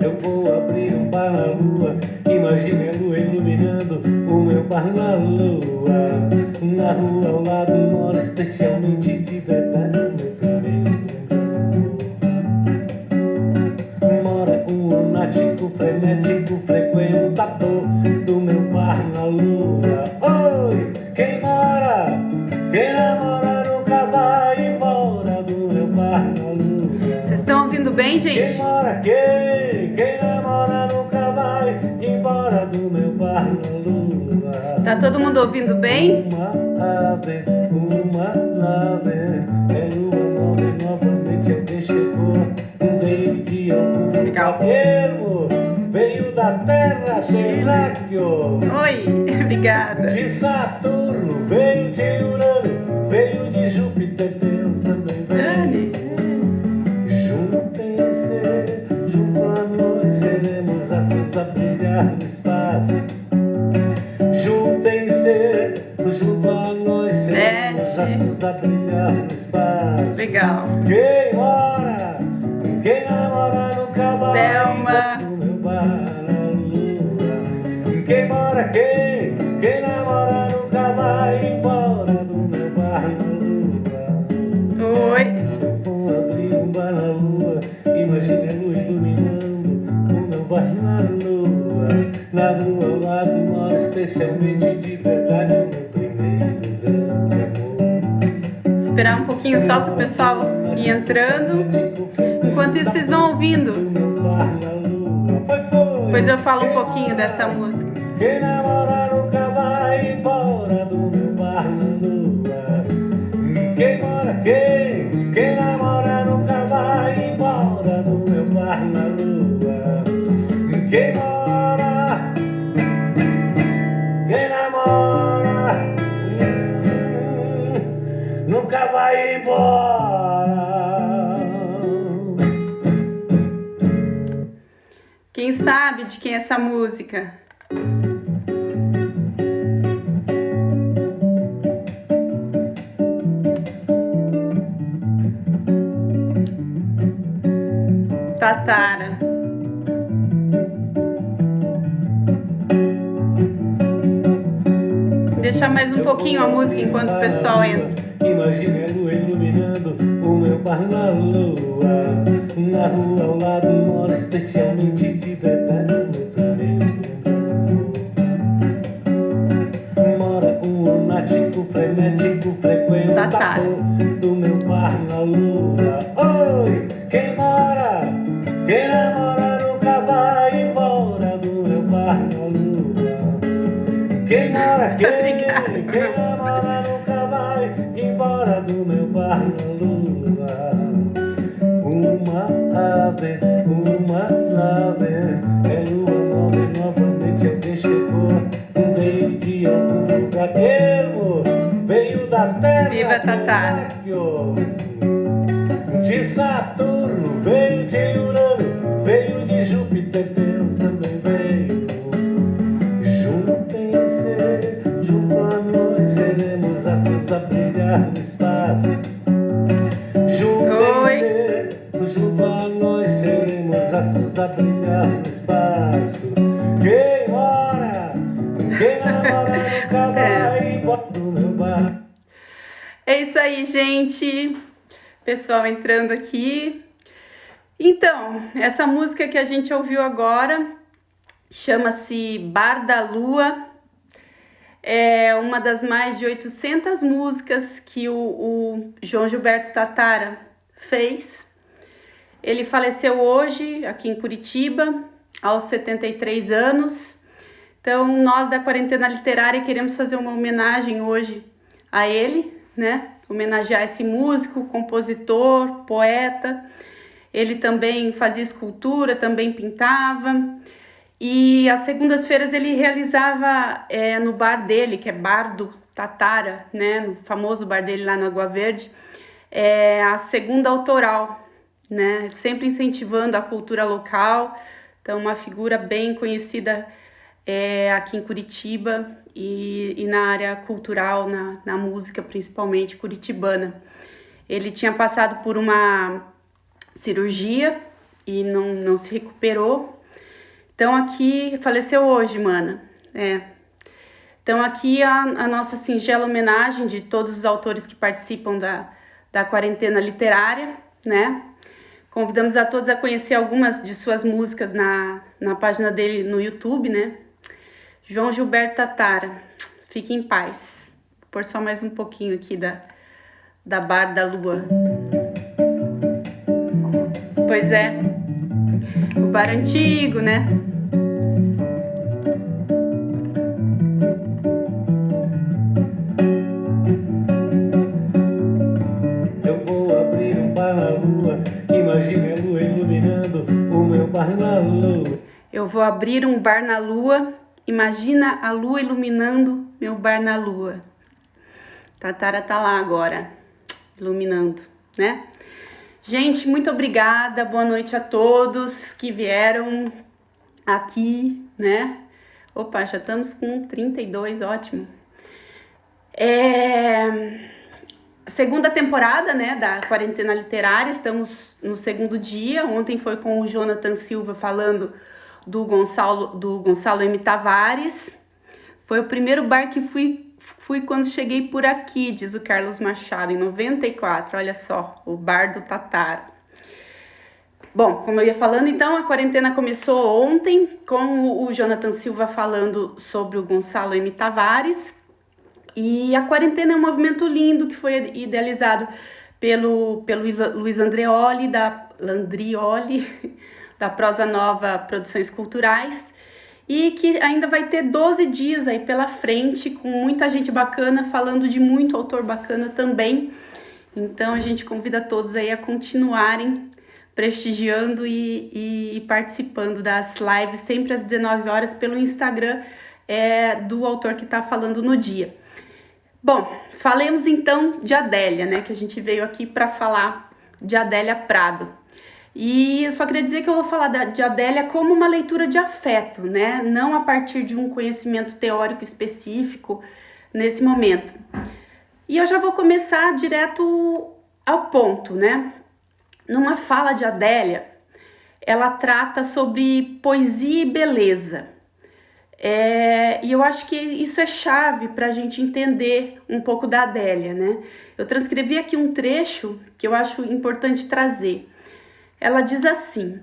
Eu vou abrir um bar na lua, imagine a lua iluminando o meu bar na lua. Na rua ao lado mora especialmente de verdade o meu primeiro amor. Mora um lunático, frenético, frequentador do meu bar na lua. Oi, quem mora? Quem namora nunca vai embora do meu bar na lua. Vocês estão ouvindo bem, Quem gente? mora? Quem namora nunca vai embora do meu bar na lua. Tá todo mundo ouvindo bem? Uma ave, é lua nova, novamente alguém chegou. Veio de algum Legal. termo, veio da terra, Terráqueo. Oi, obrigada. De Saturno, veio de Urano, veio de Júpiter, Deus também veio. Juntem-se, junto a nós, seremos assim a brilhar no espaço. Juntem-se, junto a nós, seremos assim a brilhar no espaço. Legal. Quem mora, quem namora nunca vai Thelma. no meu bar na lua. Quem mora, quem namora nunca vai embora do meu bar na lua. Oi. Eu vou abrir um bar na lua, imagine a lua iluminando o meu bar na lua. Na rua ao lado mora especialmente de verdade o meu primeiro grande amor. Esperar um pouquinho só pro pessoal ir entrando. Enquanto isso, vocês vão ouvindo. Depois eu falo um pouquinho dessa música. Quem namora nunca vai embora do meu bar na lua. Quem mora, quem namora nunca vai embora do meu bar na lua. Quem mora, quem namora, nunca vai embora. Quem sabe de quem é essa música? Tatara. Deixar mais um pouquinho a música enquanto o pessoal entra. Imagine a lua iluminando o meu bar na lua. Na rua ao lado mora especialmente de verdade o meu primeiro amor. Mora um lunático, frenético, frequentador do meu bar na lua. Oi, quem mora? Quem namora nunca vai embora do meu bar na lua. Quem mora, quem namora nunca vai embora do meu bar na lua. Uma ave, é lua nova e novamente alguém chegou. Veio de algum lugar termo, veio da terra. Viva Tatara. De Saturno, veio de Urano, veio de Júpiter, Deus também veio. Juntem-se, junto a nós, seremos assim a brilhar no espaço. Juntem-se, junto a nós, seremos assim a brilhar no espaço. Quem mora, quem namora nunca vai embora do meu bar. É isso aí, gente. Pessoal entrando aqui. Então, essa música que a gente ouviu agora chama-se Bar da Lua. É uma das mais de 800 músicas que o João Gilberto Tatara fez. Ele faleceu hoje aqui em Curitiba, aos 73 anos. Então, nós da Quarentena Literária queremos fazer uma homenagem hoje a ele, né? Homenagear esse músico, compositor, poeta. Ele também fazia escultura, também pintava. E às segundas-feiras ele realizava no bar dele, que é Bar do Tatara, né? No famoso bar dele lá no Água Verde, é a segunda autoral, né? Sempre incentivando a cultura local. Então, uma figura bem conhecida aqui em Curitiba e na área cultural, na música principalmente curitibana. Ele tinha passado por uma cirurgia e não se recuperou. Então aqui, faleceu hoje, mana. Então aqui a nossa singela homenagem de todos os autores que participam da quarentena literária, né? Convidamos a todos a conhecer algumas de suas músicas na página dele no YouTube, né? João Gilberto Tattara, fique em paz. Vou pôr só mais um pouquinho aqui da Bar da Lua. Pois é, o bar antigo, né? Eu vou abrir um bar na lua, imagine a lua iluminando o meu bar na lua. Eu vou abrir um bar na lua, imagina a lua iluminando meu bar na lua. Tattara tá lá agora, iluminando, né? Gente, muito obrigada, boa noite a todos que vieram aqui, né? Opa, já estamos com 32, ótimo. Segunda temporada, né, da quarentena literária, estamos no segundo dia. Ontem foi com o Jonathan Silva falando do Gonçalo M. Tavares. Foi o primeiro bar que fui quando cheguei por aqui, diz o Carlos Machado, em 94, olha só, o bar do Tattara. Bom, como eu ia falando, então, a quarentena começou ontem, com o Jonathan Silva falando sobre o Gonçalo M. Tavares, e a quarentena é um movimento lindo que foi idealizado pelo Luiz Landrioli, da Prosa Nova Produções Culturais, e que ainda vai ter 12 dias aí pela frente, com muita gente bacana, falando de muito autor bacana também. Então a gente convida todos aí a continuarem prestigiando e participando das lives, sempre às 19 horas, pelo Instagram do autor que está falando no dia. Bom, falemos então de Adélia, né, que a gente veio aqui para falar de Adélia Prado. E eu só queria dizer que eu vou falar de Adélia como uma leitura de afeto, né? Não a partir de um conhecimento teórico específico nesse momento. E eu já vou começar direto ao ponto, né? Numa fala de Adélia, ela trata sobre poesia e beleza. E eu acho que isso é chave para a gente entender um pouco da Adélia, né? Eu transcrevi aqui um trecho que eu acho importante trazer. Ela diz assim: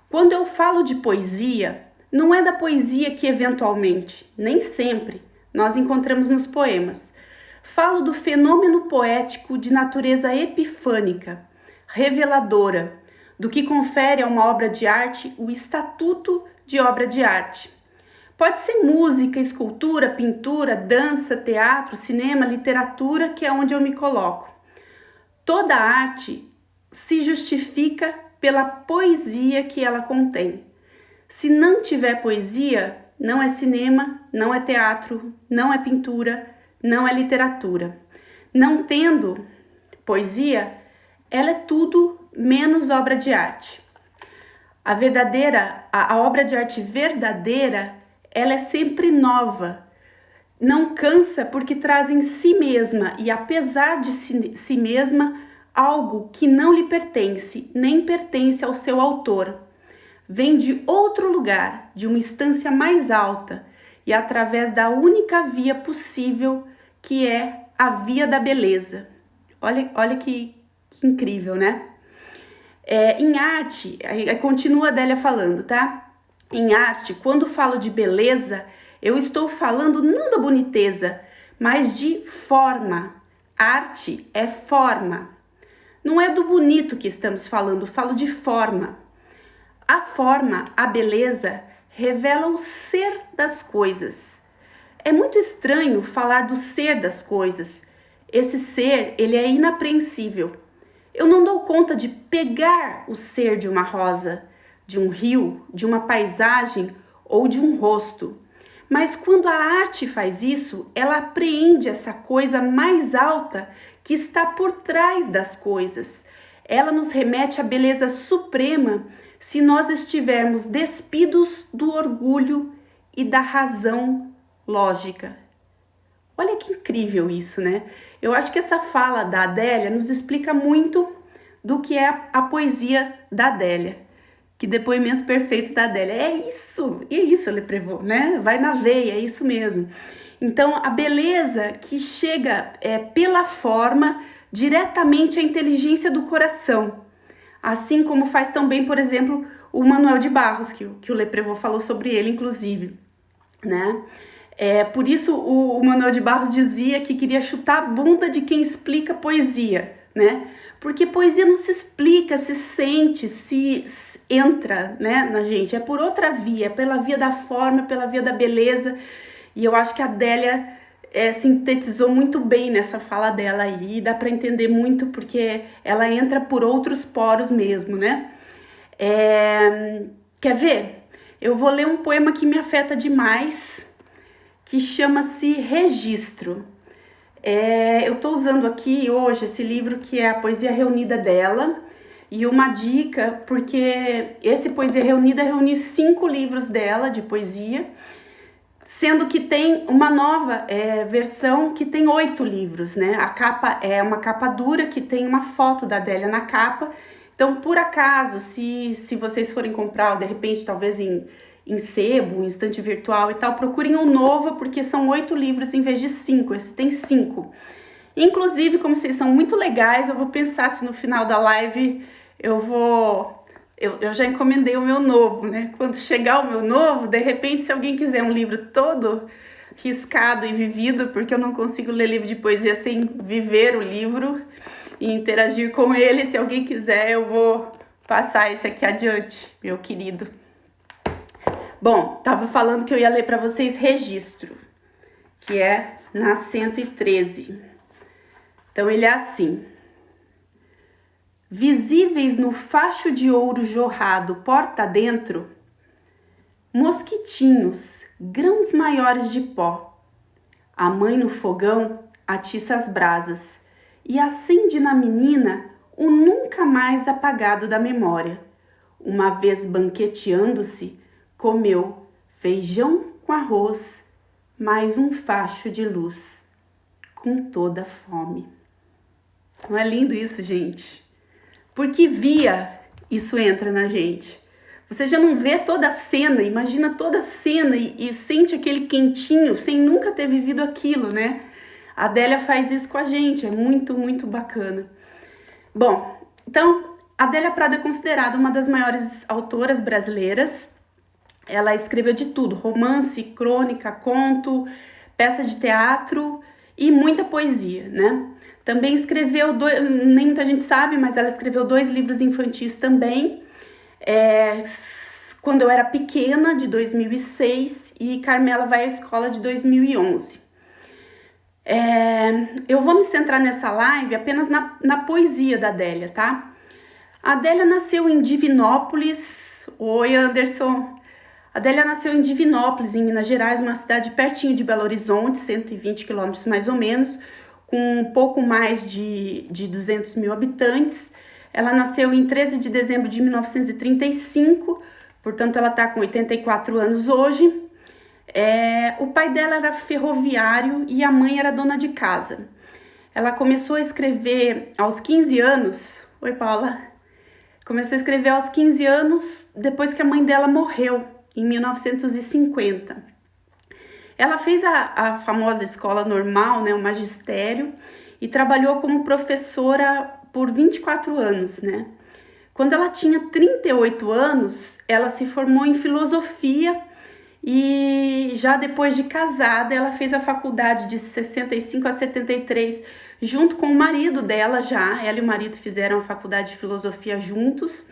quando eu falo de poesia, não é da poesia que eventualmente, nem sempre, nós encontramos nos poemas. Falo do fenômeno poético de natureza epifânica, reveladora, do que confere a uma obra de arte o estatuto de obra de arte. Pode ser música, escultura, pintura, dança, teatro, cinema, literatura, que é onde eu me coloco. Toda arte se justifica pela poesia que ela contém. Se não tiver poesia, não é cinema, não é teatro, não é pintura, não é literatura. Não tendo poesia, ela é tudo menos obra de arte. A obra de arte verdadeira, ela é sempre nova. Não cansa porque traz em si mesma e apesar de si mesma algo que não lhe pertence, nem pertence ao seu autor. Vem de outro lugar, de uma instância mais alta e através da única via possível, que é a via da beleza. Olha que incrível, né? Em arte, continua a Adélia falando, tá? Em arte, quando falo de beleza, eu estou falando não da boniteza, mas de forma. Arte é forma. Não é do bonito que estamos falando, falo de forma. A forma, a beleza, revela o ser das coisas. É muito estranho falar do ser das coisas. Esse ser, ele é inapreensível. Eu não dou conta de pegar o ser de uma rosa, de um rio, de uma paisagem ou de um rosto. Mas quando a arte faz isso, ela apreende essa coisa mais alta que está por trás das coisas. Ela nos remete à beleza suprema se nós estivermos despidos do orgulho e da razão lógica. Olha que incrível isso, né? Eu acho que essa fala da Adélia nos explica muito do que é a poesia da Adélia. Que depoimento perfeito da Adélia. É isso, Leprevô, né? Vai na veia, é isso mesmo. Então, a beleza que chega pela forma diretamente à inteligência do coração. Assim como faz também, por exemplo, o Manuel de Barros, que o Leprevô falou sobre ele, inclusive, né? Por isso o Manuel de Barros dizia que queria chutar a bunda de quem explica poesia, né? Porque poesia não se explica, se sente, se entra, né, na gente. É por outra via, é pela via da forma, pela via da beleza. E eu acho que a Adélia sintetizou muito bem nessa fala dela aí. Dá para entender muito porque ela entra por outros poros mesmo, né? Quer ver? Eu vou ler um poema que me afeta demais, que chama-se Registro. Eu estou usando aqui hoje esse livro que é a Poesia Reunida dela, e uma dica, porque esse Poesia Reunida reúne 5 livros dela de poesia, sendo que tem uma nova versão que tem 8 livros, né? A capa é uma capa dura que tem uma foto da Adélia na capa. Então, por acaso, se vocês forem comprar, de repente, talvez em sebo, em estante virtual e tal, procurem um novo, porque são 8 livros em vez de 5, esse tem 5. Inclusive, como vocês são muito legais, eu vou pensar se no final da live eu já encomendei o meu novo, né? Quando chegar o meu novo, de repente, se alguém quiser um livro todo riscado e vivido, porque eu não consigo ler livro de poesia sem viver o livro e interagir com ele, se alguém quiser, eu vou passar esse aqui adiante, meu querido. Bom, tava falando que eu ia ler para vocês Registro, que é na 113. Então ele é assim: visíveis no facho de ouro jorrado porta dentro, mosquitinhos, grãos maiores de pó. A mãe no fogão atiça as brasas e acende na menina o nunca mais apagado da memória. Uma vez banqueteando-se, comeu feijão com arroz, mais um facho de luz, com toda a fome. Não é lindo isso, gente? Porque via isso entra na gente. Você já não vê toda a cena, imagina toda a cena e sente aquele quentinho sem nunca ter vivido aquilo, né? A Adélia faz isso com a gente, é muito, muito bacana. Bom, então, a Adélia Prado é considerada uma das maiores autoras brasileiras. Ela escreveu de tudo: romance, crônica, conto, peça de teatro e muita poesia, né? Também escreveu, nem muita gente sabe, mas ela escreveu 2 livros infantis também. Quando eu era pequena, de 2006, e Carmela Vai à Escola, de 2011. Eu vou me centrar nessa live apenas na poesia da Adélia, tá? A Adélia nasceu em Divinópolis. Oi, Anderson. A Adélia nasceu em Divinópolis, em Minas Gerais, uma cidade pertinho de Belo Horizonte, 120 quilômetros mais ou menos, com um pouco mais de 200 mil habitantes. Ela nasceu em 13 de dezembro de 1935, portanto ela está com 84 anos hoje. O pai dela era ferroviário e a mãe era dona de casa. Ela começou a escrever aos 15 anos. Oi, Paula. Começou a escrever aos 15 anos depois que a mãe dela morreu, em 1950. Ela fez a famosa escola normal, né, o magistério, e trabalhou como professora por 24 anos, né? Quando ela tinha 38 anos, ela se formou em filosofia e já depois de casada, ela fez a faculdade de 65 a 73, junto com o marido dela já. Ela e o marido fizeram a faculdade de filosofia juntos.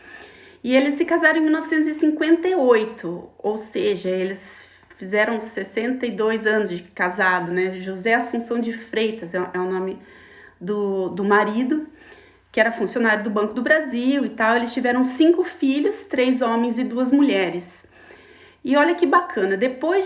E eles se casaram em 1958, ou seja, eles fizeram 62 anos de casado, né? José Assunção de Freitas é o nome do marido, que era funcionário do Banco do Brasil e tal. Eles tiveram 5 filhos, 3 homens e 2 mulheres. E olha que bacana, depois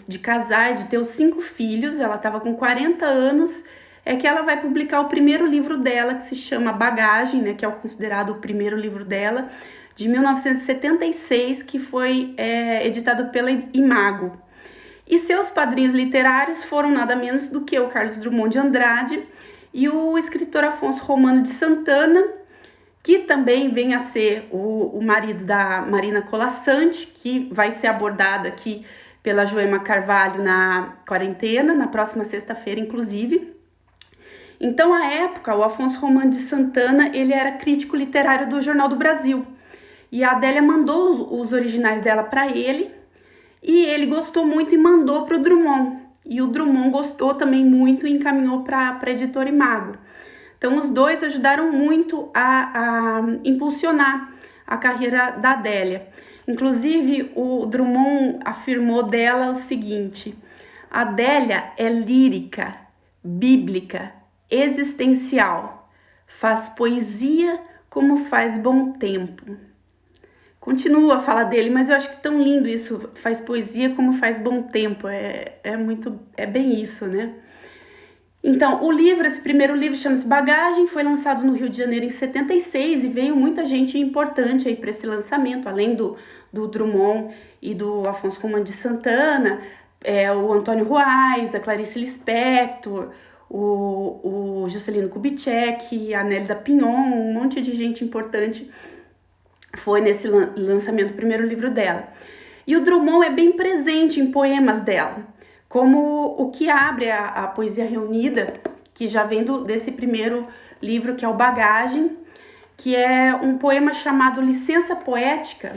de casar, de ter os 5 filhos, ela estava com 40 anos, é que ela vai publicar o primeiro livro dela, que se chama Bagagem, né, que é considerado o primeiro livro dela, de 1976, que foi editado pela Imago. E seus padrinhos literários foram nada menos do que o Carlos Drummond de Andrade e o escritor Afonso Romano de Santana, que também vem a ser o marido da Marina Colasanti, que vai ser abordada aqui pela Joema Carvalho na quarentena, na próxima sexta-feira, inclusive. Então, à época, o Afonso Romano de Santana, ele era crítico literário do Jornal do Brasil. E a Adélia mandou os originais dela para ele, e ele gostou muito e mandou para o Drummond. E o Drummond gostou também muito e encaminhou para a editora Imago. Então, os dois ajudaram muito a impulsionar a carreira da Adélia. Inclusive, o Drummond afirmou dela o seguinte: a Adélia é lírica, bíblica, existencial, faz poesia como faz bom tempo. Continua a fala dele, mas eu acho que tão lindo isso, faz poesia como faz bom tempo, é bem isso, né? Então, esse primeiro livro chama-se Bagagem, foi lançado no Rio de Janeiro em 76 e veio muita gente importante aí para esse lançamento, além do Drummond e do Afonso Romano de Santana, o Antônio Ruais, a Clarice Lispector, o Juscelino Kubitschek, a Nélida Pinhon, um monte de gente importante foi nesse lançamento do primeiro livro dela. E o Drummond é bem presente em poemas dela, como o que abre a Poesia Reunida, que já vem desse primeiro livro, que é o Bagagem, que é um poema chamado Licença Poética,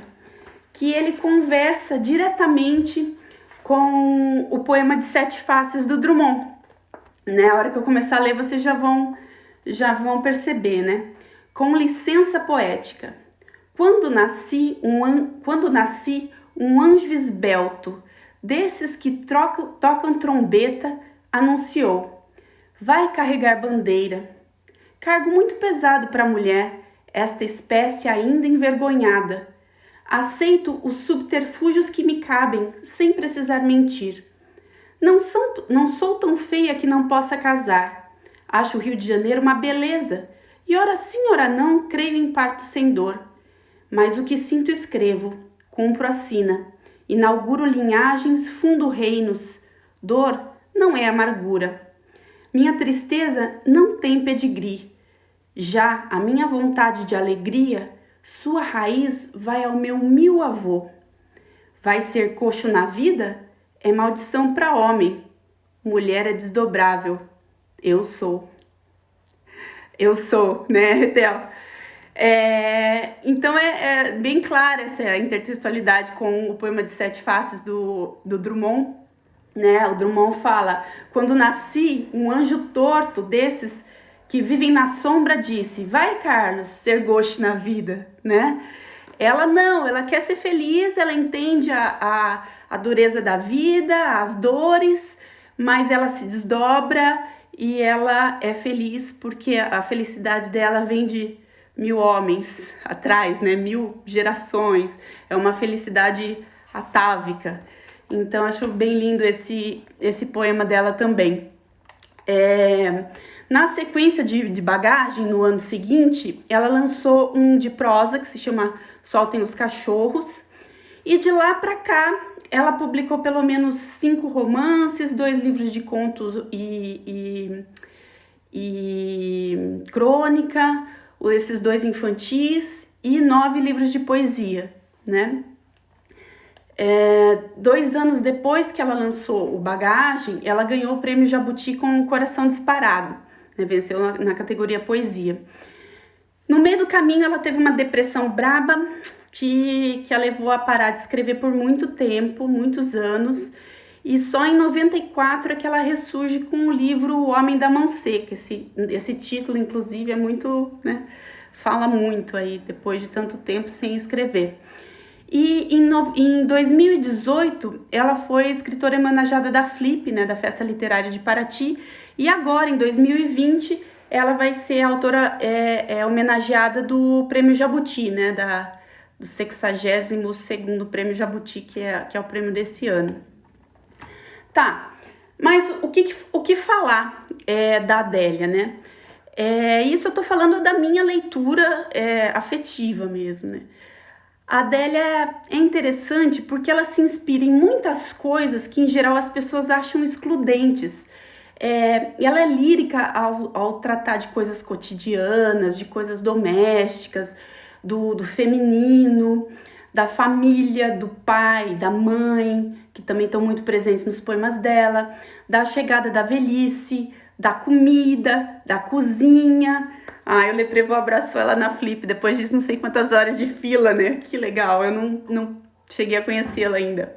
que ele conversa diretamente com o poema de 7 Faces do Drummond. Né? A hora que eu começar a ler, vocês já vão perceber, né? Com licença poética. Quando nasci, um anjo esbelto, desses que tocam trombeta, anunciou: vai carregar bandeira. Cargo muito pesado para a mulher, esta espécie ainda envergonhada. Aceito os subterfúgios que me cabem, sem precisar mentir. Não sou tão feia que não possa casar. Acho o Rio de Janeiro uma beleza, e ora sim, ora não, creio em parto sem dor. Mas o que sinto escrevo, cumpro a sina, inauguro linhagens, fundo reinos. Dor não é amargura. Minha tristeza não tem pedigree. Já a minha vontade de alegria, sua raiz vai ao meu 1000 avô. Vai ser coxo na vida? É maldição para homem. Mulher é desdobrável. Eu sou, né, Ethel? Então é bem clara essa intertextualidade com o poema de 7 Faces do Drummond, né? O Drummond fala: quando nasci, um anjo torto desses que vivem na sombra disse: vai, Carlos, ser gauche na vida, né? Ela não, ela quer ser feliz, ela entende a dureza da vida, as dores, mas ela se desdobra e ela é feliz porque a felicidade dela vem de 1000 homens atrás, né? 1000 gerações. É uma felicidade atávica. Então, acho bem lindo esse poema dela também. Na sequência de Bagagem, no ano seguinte, ela lançou um de prosa que se chama Soltem os Cachorros. E de lá para cá, ela publicou pelo menos 5 romances, 2 livros de contos e crônica, esses 2 infantis e 9 livros de poesia, né? 2 anos depois que ela lançou o Bagagem, ela ganhou o prêmio Jabuti com o Coração Disparado, né? Venceu na categoria Poesia. No meio do caminho, ela teve uma depressão braba que a levou a parar de escrever por muito tempo, muitos anos, e só em 94 é que ela ressurge com o livro O Homem da Mão Seca. Esse título, inclusive, é muito, né, fala muito aí, depois de tanto tempo sem escrever. E em 2018, ela foi escritora homenageada da Flip, né, da Festa Literária de Paraty, e agora, em 2020, ela vai ser a autora homenageada do Prêmio Jabuti, né, do 62º Prêmio Jabuti, que é o prêmio desse ano. Tá, mas o que falar da Adélia, né? Isso eu tô falando da minha leitura afetiva mesmo, né? A Adélia é interessante porque ela se inspira em muitas coisas que, em geral, as pessoas acham excludentes. Ela é lírica ao tratar de coisas cotidianas, de coisas domésticas, do feminino, da família, do pai, da mãe, que também estão muito presentes nos poemas dela, da chegada da velhice, da comida, da cozinha. O Leprevo abraçou ela na Flip, depois de não sei quantas horas de fila, né? Que legal, eu não cheguei a conhecê-la ainda.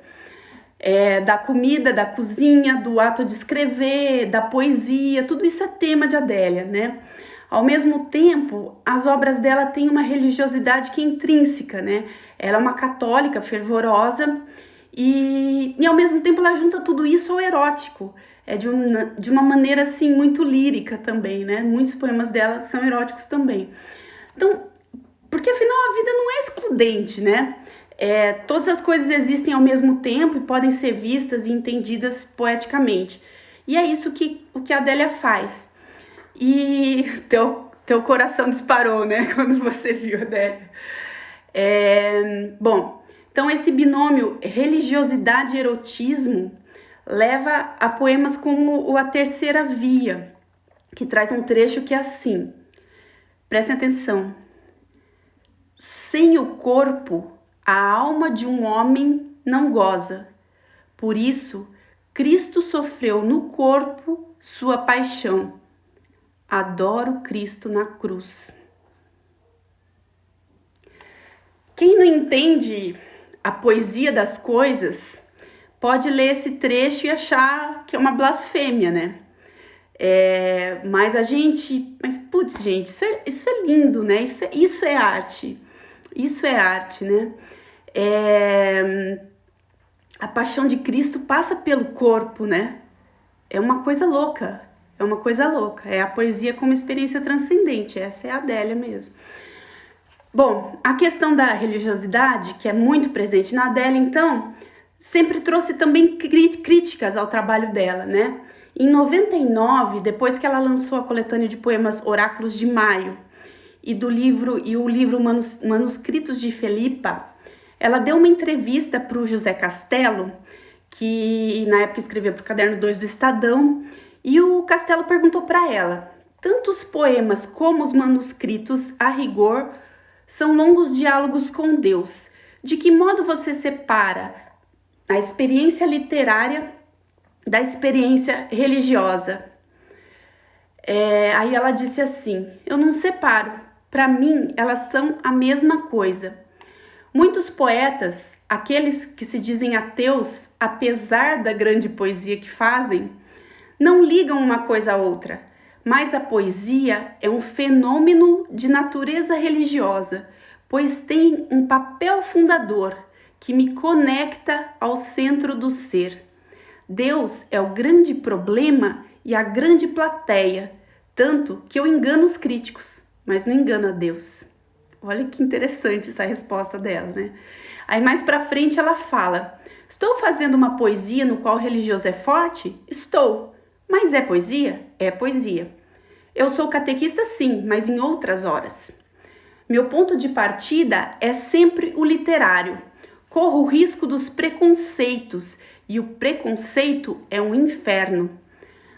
Da comida, da cozinha, do ato de escrever, da poesia, tudo isso é tema de Adélia, né? Ao mesmo tempo, as obras dela têm uma religiosidade que é intrínseca, né? Ela é uma católica fervorosa e ao mesmo tempo ela junta tudo isso ao erótico. De uma maneira assim muito lírica também, né? Muitos poemas dela são eróticos também. Então, porque afinal a vida não é excludente, né? Todas as coisas existem ao mesmo tempo e podem ser vistas e entendidas poeticamente. E é isso que a Adélia faz. E teu coração disparou, né? Quando você viu, Adélia. Bom, então esse binômio religiosidade e erotismo leva a poemas como A Terceira Via, que traz um trecho que é assim. Prestem atenção. Sem o corpo, a alma de um homem não goza. Por isso, Cristo sofreu no corpo sua paixão. Adoro Cristo na cruz. Quem não entende a poesia das coisas pode ler esse trecho e achar que é uma blasfêmia, né? Mas putz, gente, isso é lindo, né? Isso é arte. Isso é arte, né? A paixão de Cristo passa pelo corpo, né? É uma coisa louca. É uma coisa louca. É a poesia como experiência transcendente. Essa é a Adélia mesmo. Bom, a questão da religiosidade, que é muito presente na Adélia, então, sempre trouxe também críticas ao trabalho dela, né? Em 99, depois que ela lançou a coletânea de poemas Oráculos de Maio e o livro Manuscritos de Felipa, ela deu uma entrevista para o José Castelo, que na época escreveu para o Caderno 2 do Estadão, e o Castelo perguntou para ela: tanto os poemas como os manuscritos, a rigor, são longos diálogos com Deus. De que modo você separa a experiência literária da experiência religiosa? Aí ela disse assim: eu não separo. Para mim, elas são a mesma coisa. Muitos poetas, aqueles que se dizem ateus, apesar da grande poesia que fazem, não ligam uma coisa a outra, mas a poesia é um fenômeno de natureza religiosa, pois tem um papel fundador que me conecta ao centro do ser. Deus é o grande problema e a grande plateia, tanto que eu engano os críticos, mas não engano a Deus. Olha que interessante essa resposta dela, né? Aí mais pra frente ela fala: estou fazendo uma poesia no qual o religioso é forte? Estou. Mas é poesia? É poesia. Eu sou catequista sim, mas em outras horas. Meu ponto de partida é sempre o literário. Corro o risco dos preconceitos, e o preconceito é um inferno.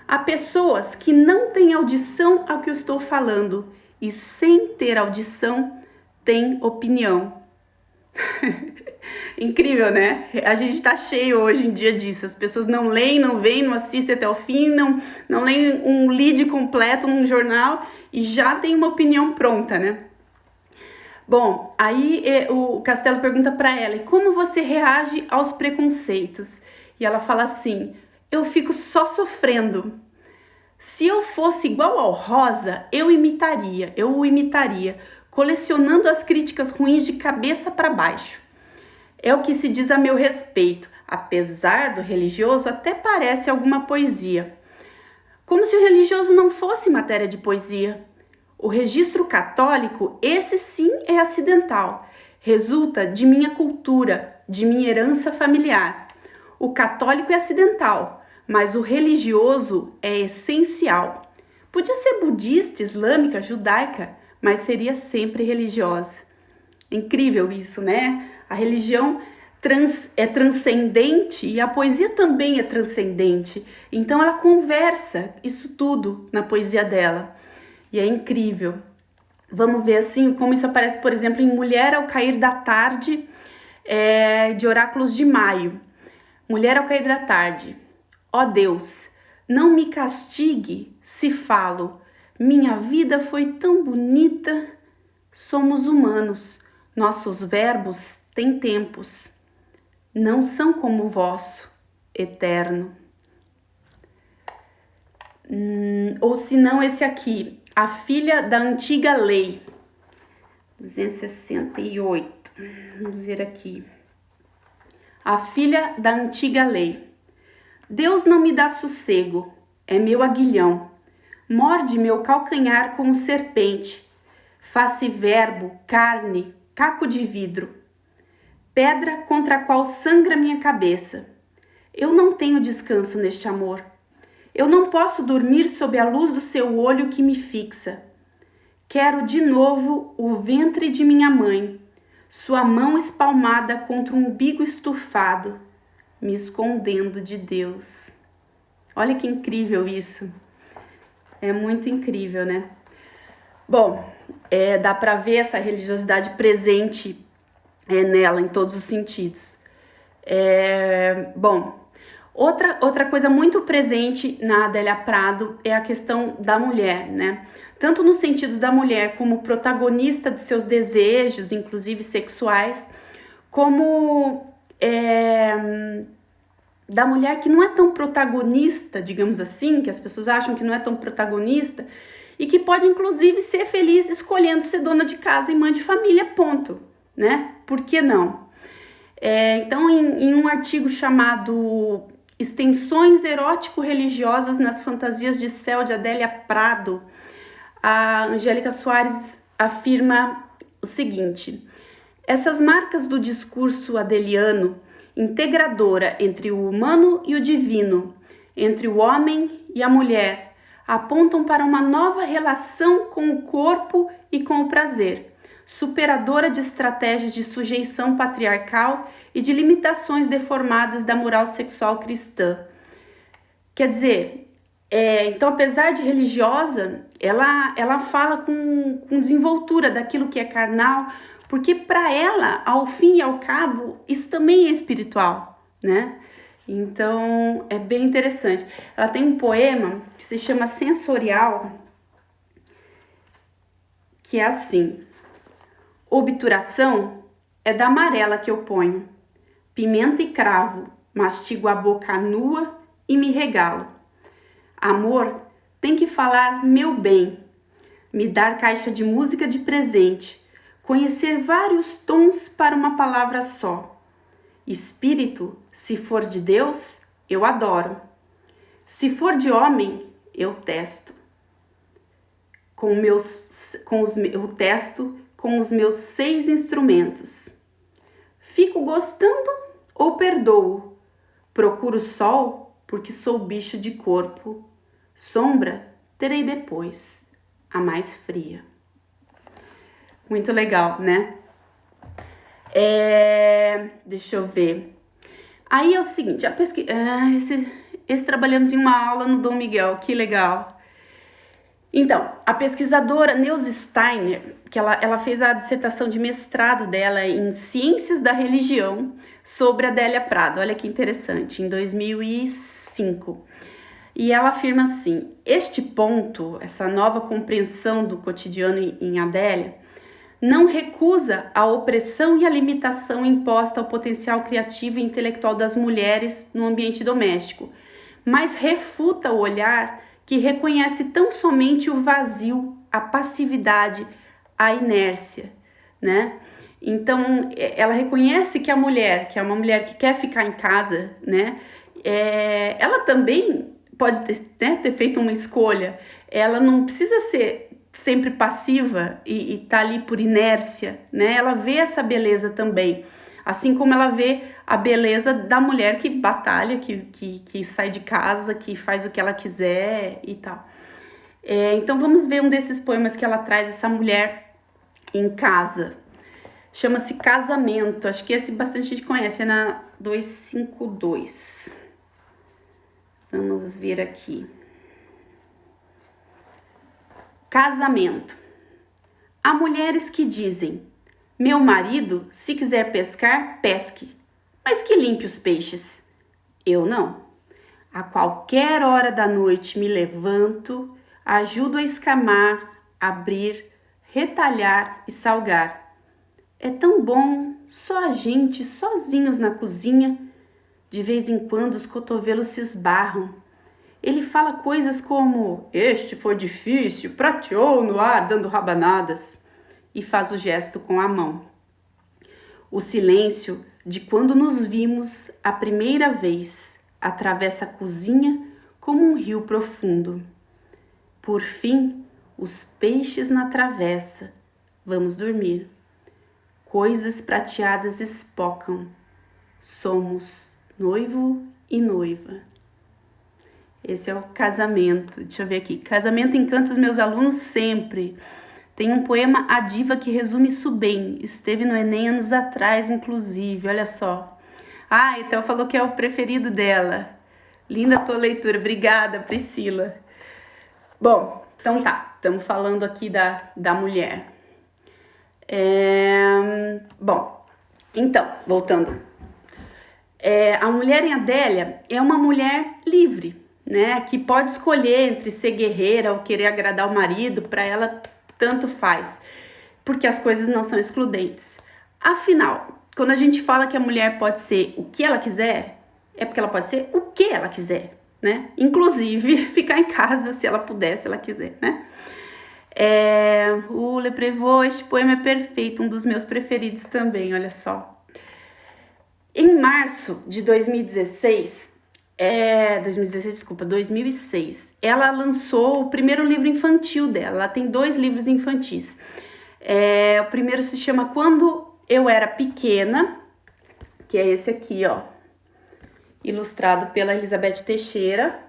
Há pessoas que não têm audição ao que eu estou falando, e sem ter audição, têm opinião. Incrível, né? A gente tá cheio hoje em dia disso. As pessoas não leem, não veem, não assistem até o fim, não leem um lead completo num jornal e já tem uma opinião pronta, né? Bom, aí o Castelo pergunta para ela: e como você reage aos preconceitos? E ela fala assim: eu fico só sofrendo. Se eu fosse igual ao Rosa, eu o imitaria, colecionando as críticas ruins de cabeça para baixo. É o que se diz a meu respeito. Apesar do religioso, até parece alguma poesia. Como se o religioso não fosse matéria de poesia. O registro católico, esse sim é acidental. resulta de minha cultura, de minha herança familiar. O católico é acidental, mas o religioso é essencial. Podia ser budista, islâmica, judaica, mas seria sempre religiosa. Incrível isso, né? A religião é transcendente e a poesia também é transcendente. Então ela conversa isso tudo na poesia dela. E é incrível. Vamos ver assim como isso aparece, por exemplo, em Mulher ao Cair da Tarde, de Oráculos de Maio. Mulher ao Cair da Tarde. Ó Deus, não me castigue se falo. Minha vida foi tão bonita. Somos humanos. Nossos verbos têm tempos. Não são como o vosso, eterno. Ou se não, esse aqui. A filha da antiga lei. 268. Vamos ver aqui. A filha da antiga lei. Deus não me dá sossego, é meu aguilhão. Morde meu calcanhar como serpente. Faz-se verbo, carne, caco de vidro. Pedra contra a qual sangra minha cabeça. Eu não tenho descanso neste amor. Eu não posso dormir sob a luz do seu olho que me fixa. Quero de novo o ventre de minha mãe, sua mão espalmada contra um umbigo estufado, me escondendo de Deus. Olha que incrível isso. É muito incrível, né? Bom, dá para ver essa religiosidade presente nela em todos os sentidos. Bom, outra coisa muito presente na Adélia Prado é a questão da mulher, né? Tanto no sentido da mulher como protagonista dos seus desejos, inclusive sexuais, como da mulher que não é tão protagonista, digamos assim, que as pessoas acham que não é tão protagonista e que pode inclusive ser feliz escolhendo ser dona de casa e mãe de família, ponto, né? Por que não? Então, em um artigo chamado Extensões erótico-religiosas nas fantasias de céu de Adélia Prado, a Angélica Soares afirma o seguinte: essas marcas do discurso adeliano, integradora entre o humano e o divino, entre o homem e a mulher, apontam para uma nova relação com o corpo e com o prazer, superadora de estratégias de sujeição patriarcal e de limitações deformadas da moral sexual cristã. Quer dizer, então, apesar de religiosa, ela fala com desenvoltura daquilo que é carnal, porque para ela, ao fim e ao cabo, isso também é espiritual, né? Então, é bem interessante. Ela tem um poema que se chama Sensorial, que é assim: obturação é da amarela que eu ponho, pimenta e cravo, mastigo a boca nua e me regalo. Amor tem que falar meu bem, me dar caixa de música de presente, conhecer vários tons para uma palavra só. Espírito, se for de Deus, eu adoro. Se for de homem, eu testo. Eu testo com os meus 6 instrumentos. Fico gostando ou perdoo? Procuro sol porque sou bicho de corpo. Sombra terei depois, a mais fria. Muito legal, né? Deixa eu ver. Aí é o seguinte, esse trabalhamos em uma aula no Dom Miguel, que legal. Então, a pesquisadora Neuza Steiner, que ela fez a dissertação de mestrado dela em Ciências da Religião sobre Adélia Prado, olha que interessante, em 2005. E ela afirma assim: este ponto, essa nova compreensão do cotidiano em Adélia, não recusa a opressão e a limitação imposta ao potencial criativo e intelectual das mulheres no ambiente doméstico, mas refuta o olhar que reconhece tão somente o vazio, a passividade, a inércia, né? Então, ela reconhece que a mulher, que é uma mulher que quer ficar em casa, né? Ela também pode ter feito uma escolha. Ela não precisa ser sempre passiva e tá ali por inércia, né? Ela vê essa beleza também, assim como ela vê a beleza da mulher que batalha, que sai de casa, que faz o que ela quiser e tal. Então vamos ver um desses poemas que ela traz, essa mulher em casa. Chama-se Casamento, acho que esse bastante gente conhece, é na 252. Vamos ver aqui. Casamento. Há mulheres que dizem: meu marido, se quiser pescar, pesque, mas que limpe os peixes. Eu não. A qualquer hora da noite me levanto, ajudo a escamar, abrir, retalhar e salgar. É tão bom, só a gente, sozinhos na cozinha. De vez em quando os cotovelos se esbarram. Ele fala coisas como: este foi difícil, prateou no ar dando rabanadas, e faz o gesto com a mão. O silêncio de quando nos vimos a primeira vez atravessa a cozinha como um rio profundo. Por fim, os peixes na travessa. Vamos dormir. Coisas prateadas espocam. Somos noivo e noiva. Esse é o Casamento. Deixa eu ver aqui. Casamento encanta os meus alunos sempre. Tem um poema A Diva que resume isso bem. Esteve no Enem anos atrás, inclusive. Olha só. Então falou que é o preferido dela. Linda tua leitura. Obrigada, Priscila. Bom, então tá. Estamos falando aqui da mulher. Bom, então, voltando. A mulher em Adélia é uma mulher livre, né? Que pode escolher entre ser guerreira ou querer agradar o marido. Para ela, tanto faz, porque as coisas não são excludentes. Afinal, quando a gente fala que a mulher pode ser o que ela quiser, é porque ela pode ser o que ela quiser, né? Inclusive, ficar em casa se ela puder, se ela quiser, né? O Le Prévost, este poema é perfeito, um dos meus preferidos também, olha só. Em março de 2006, ela lançou o primeiro livro infantil dela. Ela tem 2 livros infantis. O primeiro se chama Quando Eu Era Pequena, que é esse aqui, ó, ilustrado pela Elizabeth Teixeira.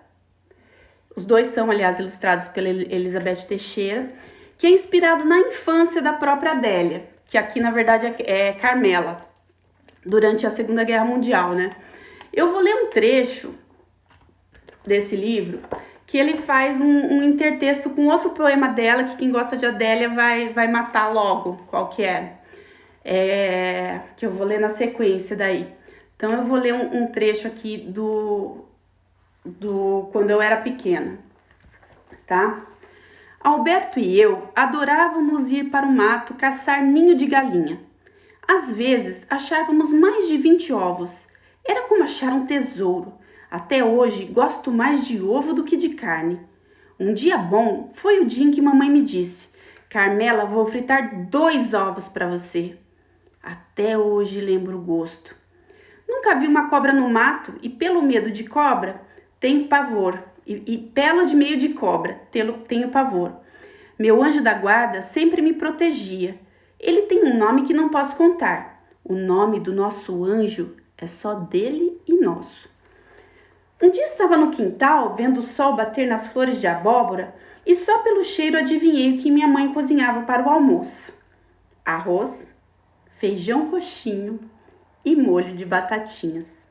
Os 2 são, aliás, ilustrados pela Elizabeth Teixeira, que é inspirado na infância da própria Adélia, que aqui, na verdade, é Carmela, durante a Segunda Guerra Mundial, né? Eu vou ler um trecho desse livro, que ele faz um intertexto com outro poema dela, que quem gosta de Adélia vai matar logo qual que é. Que eu vou ler na sequência daí. Então eu vou ler um trecho aqui do Quando Eu Era Pequena, tá? Alberto e eu adorávamos ir para o mato caçar ninho de galinha. Às vezes achávamos mais de 20 ovos. Era como achar um tesouro. Até hoje gosto mais de ovo do que de carne. Um dia bom foi o dia em que mamãe me disse: Carmela, vou fritar 2 ovos para você. Até hoje lembro o gosto. Nunca vi uma cobra no mato e pelo medo de cobra tenho pavor. E pela de meio de cobra tenho pavor. Meu anjo da guarda sempre me protegia. Ele tem um nome que não posso contar. O nome do nosso anjo é só dele e nosso. Um dia estava no quintal, vendo o sol bater nas flores de abóbora, e só pelo cheiro adivinhei o que minha mãe cozinhava para o almoço. Arroz, feijão roxinho e molho de batatinhas.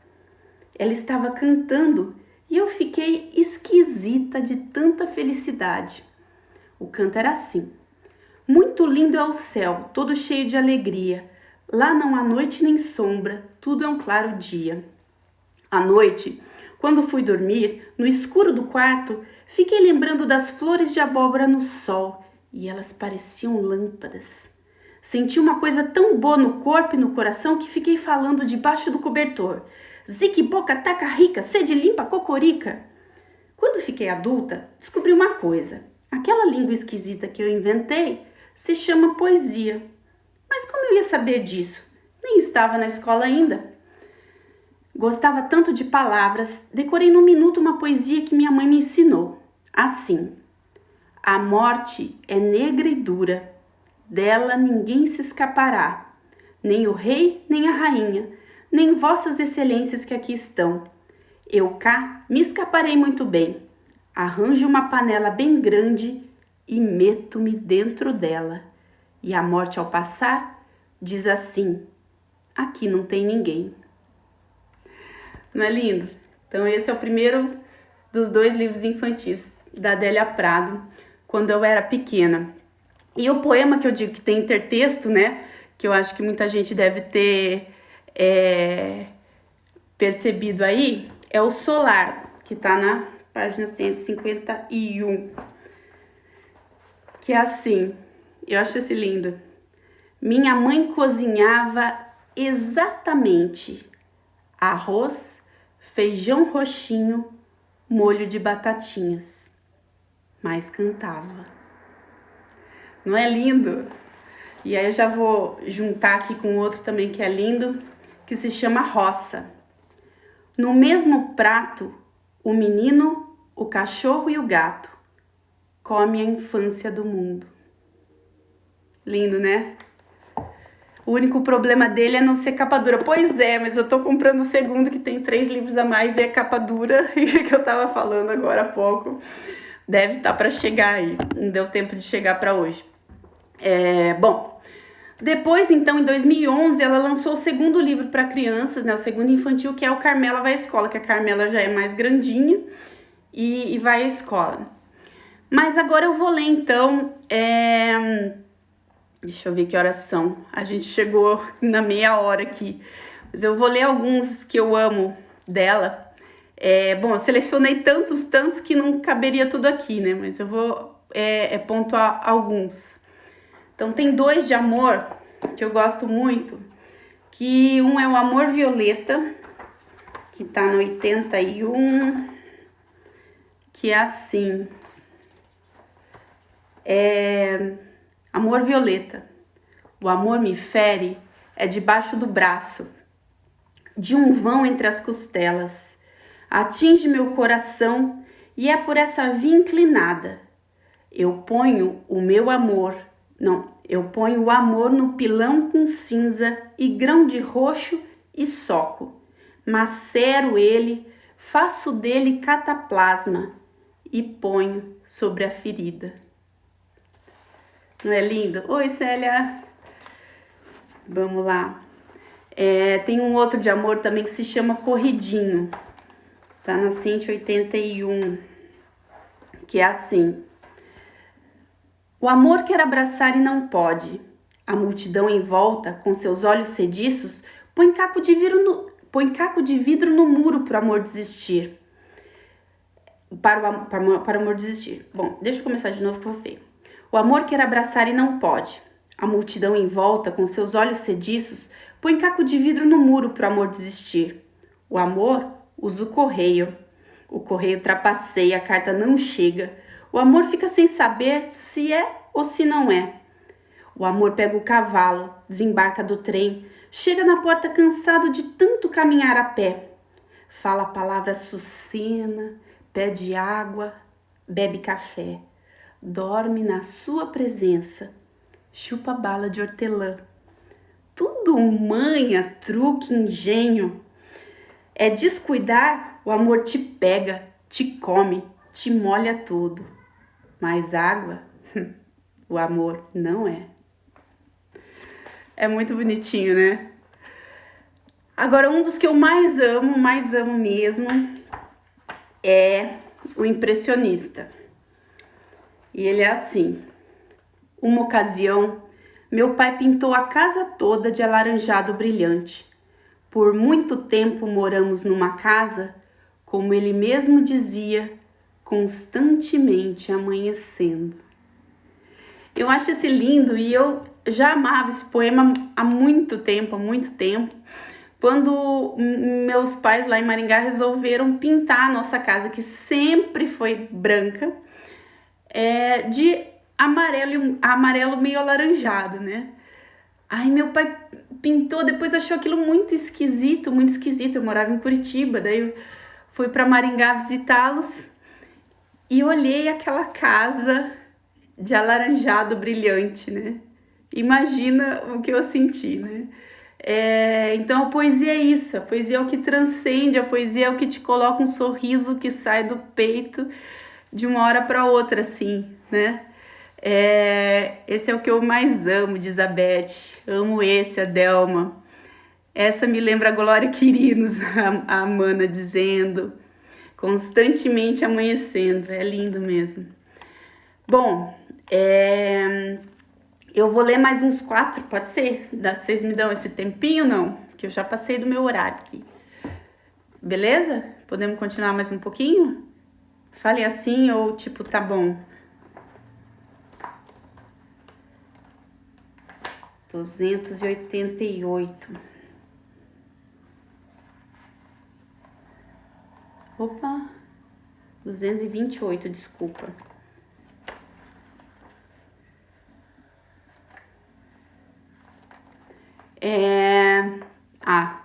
Ela estava cantando e eu fiquei esquisita de tanta felicidade. O canto era assim: muito lindo é o céu, todo cheio de alegria. Lá não há noite nem sombra, tudo é um claro dia. À noite, quando fui dormir, no escuro do quarto, fiquei lembrando das flores de abóbora no sol e elas pareciam lâmpadas. Senti uma coisa tão boa no corpo e no coração que fiquei falando debaixo do cobertor. Zique, boca, taca, rica, sede limpa, cocorica. Quando fiquei adulta, descobri uma coisa. Aquela língua esquisita que eu inventei se chama poesia. Mas como eu ia saber disso? Nem estava na escola ainda. Gostava tanto de palavras, decorei num minuto uma poesia que minha mãe me ensinou. Assim: A morte é negra e dura, dela ninguém se escapará, nem o rei, nem a rainha, nem vossas excelências que aqui estão. Eu cá me escaparei muito bem, arranjo uma panela bem grande e meto-me dentro dela. E a morte ao passar diz assim, aqui não tem ninguém. Não é lindo? Então esse é o primeiro dos 2 livros infantis da Adélia Prado, quando eu era pequena. E o poema que eu digo que tem intertexto, né, que eu acho que muita gente deve ter percebido aí, é o Solar, que tá na página 151, que é assim, eu acho esse lindo. Minha mãe cozinhava exatamente arroz, feijão roxinho, molho de batatinhas, mas cantava. Não é lindo? E aí eu já vou juntar aqui com outro também que é lindo, que se chama Roça. No mesmo prato, o menino, o cachorro e o gato comem a infância do mundo. Lindo, né? O único problema dele é não ser capa dura. Pois é, mas eu tô comprando o segundo que tem 3 livros a mais e é capa dura, que eu tava falando agora há pouco. Deve estar para chegar aí, não deu tempo de chegar para hoje. Bom, depois então em 2011 ela lançou o segundo livro para crianças, né, o segundo infantil, que é o Carmela Vai à Escola, que a Carmela já é mais grandinha e vai à escola. Mas agora eu vou ler então, deixa eu ver que horas são, a gente chegou na meia hora aqui, mas eu vou ler alguns que eu amo dela. Bom, eu selecionei tantos que não caberia tudo aqui, né, mas eu vou pontuar alguns. Então tem 2 de amor que eu gosto muito, que um é o Amor Violeta, que tá no 81, que é assim, Amor Violeta. O amor me fere é debaixo do braço, de um vão entre as costelas, atinge meu coração e é por essa via inclinada. Eu ponho o amor no pilão com cinza e grão de roxo e soco. Macero ele, faço dele cataplasma e ponho sobre a ferida. Não é lindo? Oi, Célia! Vamos lá. Tem um outro de amor também que se chama Corridinho. Tá na 181, que é assim. O amor quer abraçar e não pode. A multidão em volta, com seus olhos sediços, põe caco de vidro no muro para o amor desistir. Para o amor desistir. Bom, deixa eu começar de novo que eu feio. O amor quer abraçar e não pode. A multidão em volta, com seus olhos sediços, põe caco de vidro no muro para o amor desistir. O amor usa o correio. O correio trapaceia, a carta não chega. O amor fica sem saber se é ou se não é. O amor pega o cavalo, desembarca do trem, chega na porta cansado de tanto caminhar a pé. Fala a palavra sucena, pede água, bebe café, dorme na sua presença, chupa bala de hortelã. Tudo manha, truque, engenho. É descuidar, o amor te pega, te come, te molha todo. Mas água, o amor não é. É muito bonitinho, né? Agora, um dos que eu mais amo mesmo, é o Impressionista. E ele é assim. Uma ocasião, meu pai pintou a casa toda de alaranjado brilhante. Por muito tempo moramos numa casa, como ele mesmo dizia, constantemente amanhecendo. Eu acho esse lindo e eu já amava esse poema há muito tempo. Quando meus pais lá em Maringá resolveram pintar a nossa casa, que sempre foi branca, de amarelo meio alaranjado, né? Aí meu pai pintou, depois achou aquilo muito esquisito. Eu morava em Curitiba, daí eu fui para Maringá visitá-los e olhei aquela casa de alaranjado brilhante, né? Imagina o que eu senti, né? Então a poesia é isso, a poesia é o que transcende, a poesia é o que te coloca um sorriso que sai do peito de uma hora para outra, assim, né? Esse é o que eu mais amo de Elizabeth, amo esse, a Delma. Essa me lembra a Glória Quirinos, a Amanda dizendo, constantemente amanhecendo, é lindo mesmo. Bom, eu vou ler mais uns 4, pode ser? Vocês me dão esse tempinho, não? Que eu já passei do meu horário aqui. Beleza? Podemos continuar mais um pouquinho? Fale assim ou tipo, tá bom. 288. Opa, 228, desculpa.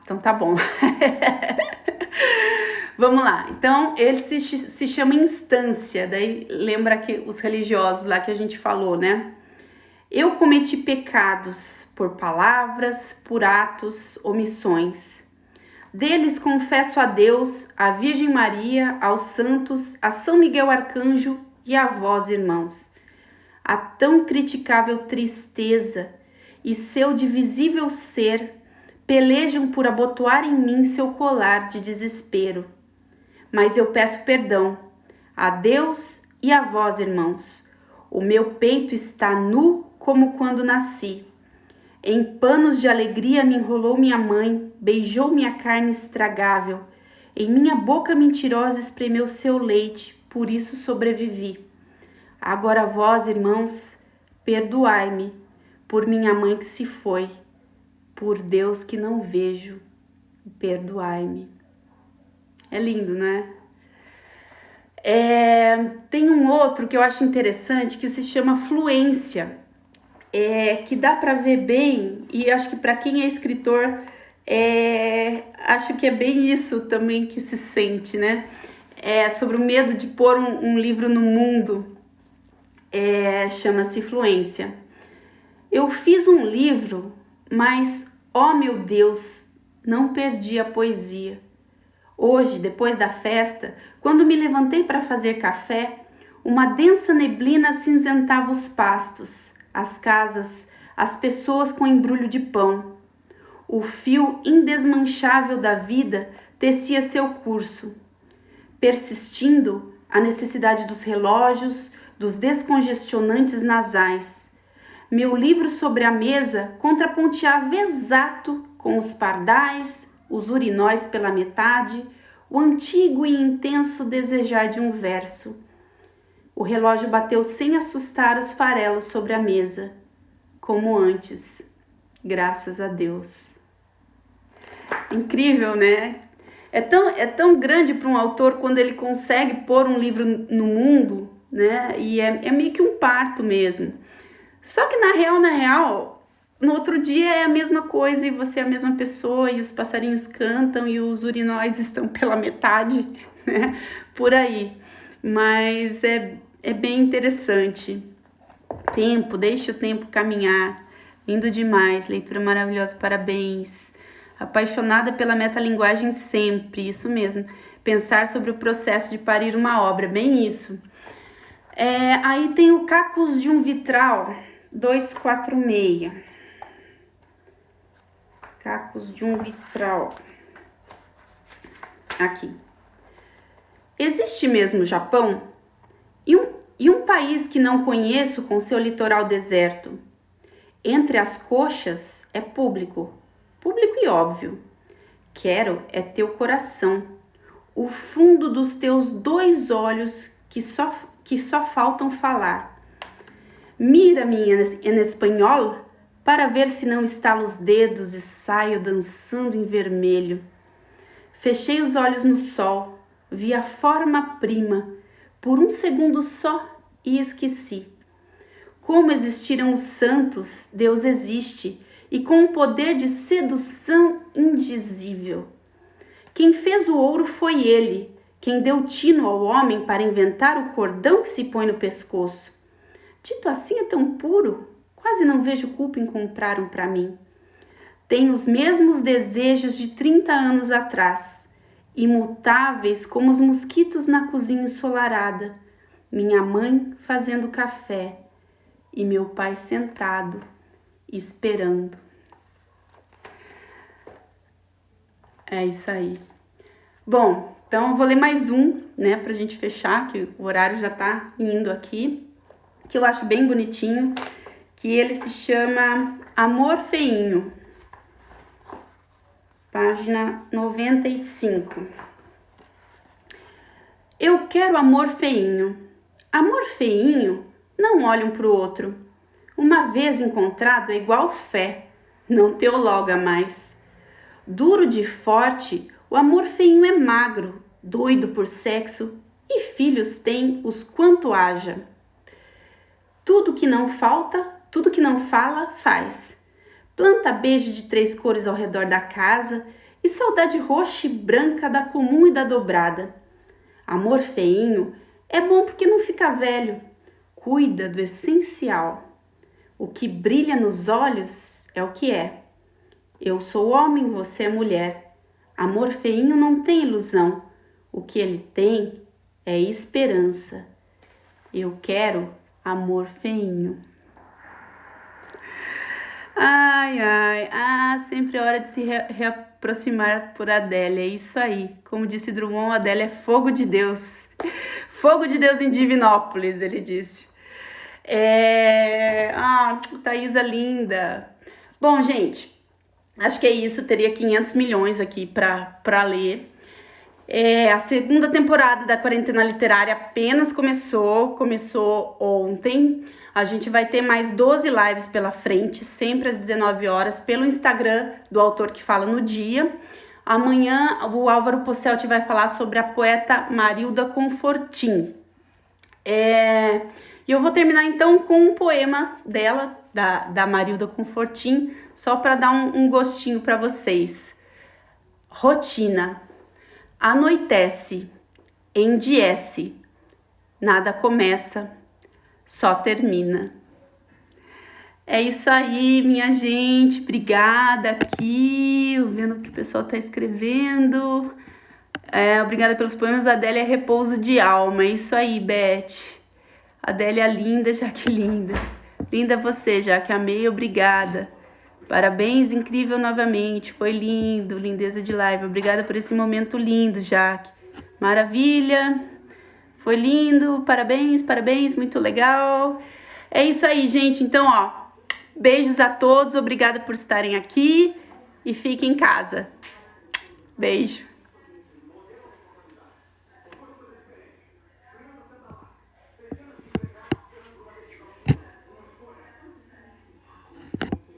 Então tá bom. Vamos lá. Então, ele se chama Instância. Daí lembra que os religiosos lá que a gente falou, né? Eu cometi pecados por palavras, por atos, omissões. Deles confesso a Deus, à Virgem Maria, aos santos, a São Miguel Arcanjo e a vós, irmãos. A tão criticável tristeza e seu divisível ser pelejam por abotoar em mim seu colar de desespero. Mas eu peço perdão a Deus e a vós, irmãos. O meu peito está nu como quando nasci. Em panos de alegria me enrolou minha mãe, beijou minha carne estragável. Em minha boca mentirosa espremeu seu leite, por isso sobrevivi. Agora vós, irmãos, perdoai-me, por minha mãe que se foi, por Deus que não vejo, perdoai-me. É lindo, né? Tem um outro que eu acho interessante que se chama Fluência. Que dá para ver bem, e acho que para quem é escritor, acho que é bem isso também que se sente, né? Sobre o medo de pôr um livro no mundo, chama-se Fluência. Eu fiz um livro, mas, ó meu Deus, não perdi a poesia. Hoje, depois da festa, quando me levantei para fazer café, uma densa neblina cinzentava os pastos, as casas, as pessoas com embrulho de pão. O fio indesmanchável da vida tecia seu curso, persistindo a necessidade dos relógios, dos descongestionantes nasais. Meu livro sobre a mesa contraponteava exato com os pardais, os urinóis pela metade, o antigo e intenso desejar de um verso. O relógio bateu sem assustar os farelos sobre a mesa, como antes, graças a Deus. Incrível, né? É tão grande para um autor quando ele consegue pôr um livro no mundo, né? E é meio que um parto mesmo. Só que na real, no outro dia é a mesma coisa e você é a mesma pessoa e os passarinhos cantam e os urinóis estão pela metade, né? Por aí. Mas é bem interessante. Deixe o tempo caminhar. Lindo demais, leitura maravilhosa, parabéns. Apaixonada pela metalinguagem sempre, isso mesmo. Pensar sobre o processo de parir uma obra, bem isso. Aí tem o Cacos de um Vitral, 246. Cacos de um Vitral. Aqui. Existe mesmo o Japão? E um país que não conheço com seu litoral deserto? Entre as coxas é público e óbvio. Quero é teu coração, o fundo dos teus 2 olhos que só faltam falar. Mira-me em espanhol para ver se não estalo os dedos e saio dançando em vermelho. Fechei os olhos no sol, vi a forma-prima, por um segundo só e esqueci. Como existiram os santos, Deus existe, e com um poder de sedução indizível. Quem fez o ouro foi ele, quem deu tino ao homem para inventar o cordão que se põe no pescoço. Dito assim é tão puro, quase não vejo culpa em comprar um para mim. Tenho os mesmos desejos de 30 anos atrás, imutáveis como os mosquitos na cozinha ensolarada, minha mãe fazendo café e meu pai sentado, esperando. É isso aí. Bom, então eu vou ler mais um, né, pra gente fechar, que o horário já tá indo aqui, que eu acho bem bonitinho, que ele se chama Amor Feinho, página 95. Eu quero amor feinho. Amor feinho, não olha um pro outro. Uma vez encontrado é igual fé, não teologa mais. Duro de forte, o amor feinho é magro, doido por sexo, e filhos tem os quanto haja. Tudo que não falta, tudo que não fala, faz. Planta beijo de 3 cores ao redor da casa e saudade roxa e branca da comum e da dobrada. Amor feinho é bom porque não fica velho, cuida do essencial. O que brilha nos olhos é o que é. Eu sou homem, você é mulher. Amor feinho não tem ilusão. O que ele tem é esperança. Eu quero amor feinho. Ai, ai, sempre é hora de se reaproximar por Adélia, é isso aí. Como disse Drummond, Adélia é fogo de Deus. Fogo de Deus em Divinópolis, ele disse. Thaisa linda. Bom, gente, acho que é isso, teria 500 milhões aqui pra ler. A segunda temporada da Quarentena Literária apenas começou ontem. A gente vai ter mais 12 lives pela frente, sempre às 19 horas, pelo Instagram do Autor que Fala no Dia. Amanhã o Álvaro Posselt vai falar sobre a poeta Marilda Confortim. E eu vou terminar então com um poema dela, da Marilda Confortim, só para dar um gostinho para vocês. Rotina. Anoitece, endiece, nada começa, só termina. É isso aí, minha gente, obrigada aqui, vendo o que o pessoal tá escrevendo. Obrigada pelos poemas, Adélia é repouso de alma, é isso aí, Beth. Adélia linda, Jaque linda. Linda você, Jaque, amei, obrigada. Parabéns, incrível novamente, foi lindo, lindeza de live. Obrigada por esse momento lindo, Jaque. Maravilha, foi lindo, parabéns, muito legal. É isso aí, gente. Então, beijos a todos, obrigada por estarem aqui e fiquem em casa. Beijo.